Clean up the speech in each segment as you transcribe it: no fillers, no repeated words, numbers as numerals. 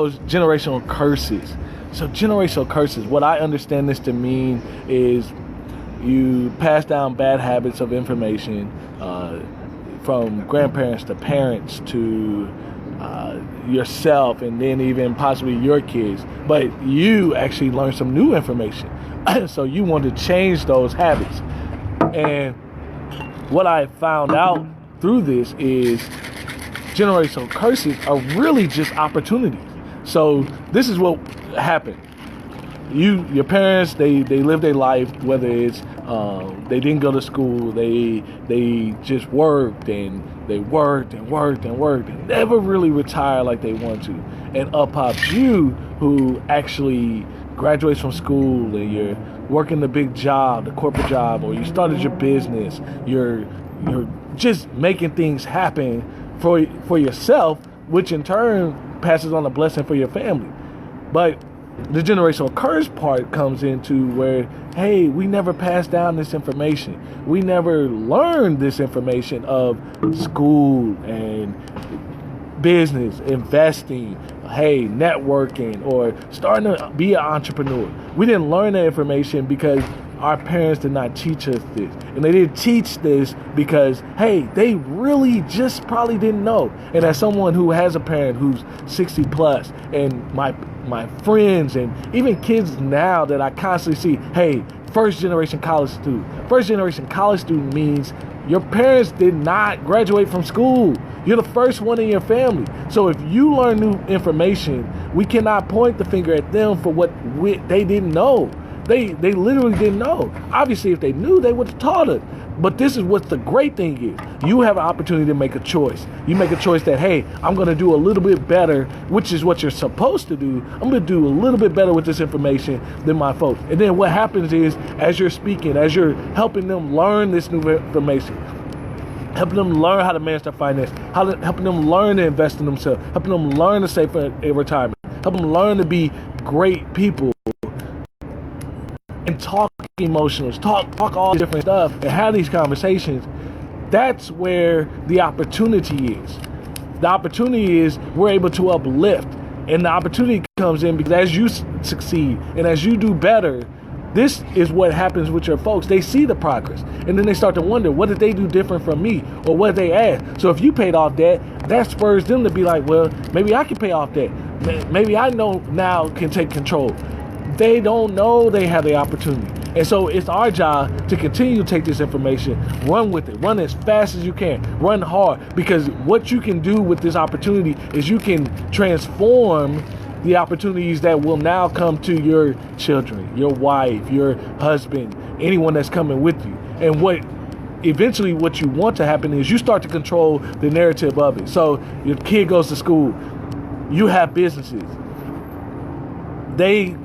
those generational curses. So generational curses, what I understand this to mean is you pass down bad habits of information from grandparents to parents to yourself, and then even possibly your kids. But you actually learn some new information. So you want to change those habits. And what I found out through this is generational curses are really just opportunities. So this is what happened. Your parents, they lived their life, whether it's they didn't go to school, they just worked and never really retired like they want to. And up pops you, who actually graduates from school and you're working the big job, the corporate job, or you started your business. You're just making things happen for yourself, which in turn passes on a blessing for your family. But the generational curse part comes into where, hey, we never passed down this information. We never learned this information of school and business, investing, hey, networking, or starting to be an entrepreneur. We didn't learn that information because our parents did not teach us this. And they didn't teach this because, hey, they really just probably didn't know. And as someone who has a parent who's 60 plus, and my friends and even kids now that I constantly see, hey, first generation college student. First generation college student means your parents did not graduate from school. You're the first one in your family. So if you learn new information, we cannot point the finger at them for what they didn't know. They literally didn't know. Obviously, if they knew, they would have taught it. But this is what the great thing is. You have an opportunity to make a choice. You make a choice that, hey, I'm going to do a little bit better, which is what you're supposed to do. I'm going to do a little bit better with this information than my folks. And then what happens is, as you're speaking, as you're helping them learn this new information, helping them learn how to manage their finance, helping them learn to invest in themselves, helping them learn to save for retirement, helping them learn to be great people, and talk emotions, talk all this different stuff, and have these conversations. That's where the opportunity is. The opportunity is we're able to uplift, and the opportunity comes in because as you succeed and as you do better, this is what happens with your folks. They see the progress, and then they start to wonder, what did they do different from me, or what did they add? So if you paid off debt, that spurs them to be like, well, maybe I can pay off debt. Maybe I know now can take control. They don't know they have the opportunity. And so it's our job to continue to take this information, run with it, run as fast as you can, run hard, because what you can do with this opportunity is you can transform the opportunities that will now come to your children, your wife, your husband, anyone that's coming with you. And what you want to happen is you start to control the narrative of it. So your kid goes to school, you have businesses. They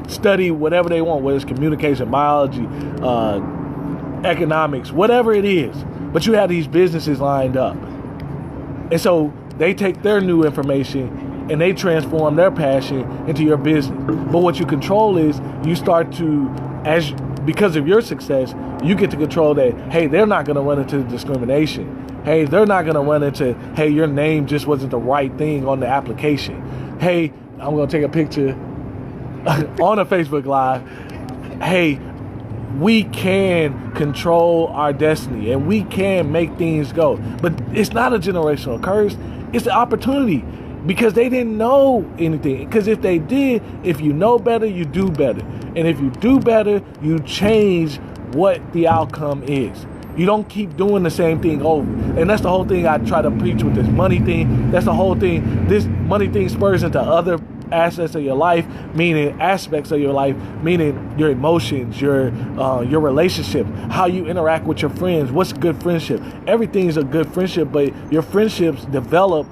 study whatever they want, whether it's communication, biology, economics, whatever it is. But you have these businesses lined up. And so they take their new information and they transform their passion into your business. But what you control is you start to, because of your success, you get to control that, hey, they're not going to run into discrimination. Hey, they're not going to run into, hey, your name just wasn't the right thing on the application. Hey, I'm going to take a picture on a Facebook Live. Hey, we can control our destiny and we can make things go. But it's not a generational curse. It's an opportunity because they didn't know anything. Because if they did, if you know better, you do better. And if you do better, you change what the outcome is. You don't keep doing the same thing over. And that's the whole thing I try to preach with this money thing. That's the whole thing. This money thing spurs into other aspects of your life, meaning your emotions, your relationship, how you interact with your friends, what's good friendship. Everything is a good friendship, but your friendships develop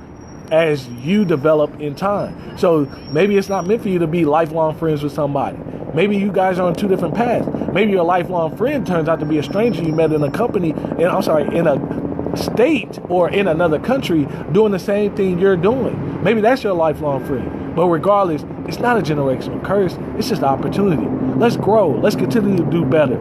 as you develop in time. So maybe it's not meant for you to be lifelong friends with somebody. Maybe you guys are on two different paths. Maybe your lifelong friend turns out to be a stranger you met in in a state or in another country doing the same thing you're doing. Maybe that's your lifelong friend. But regardless, it's not a generational curse. It's just an opportunity. Let's grow. Let's continue to do better.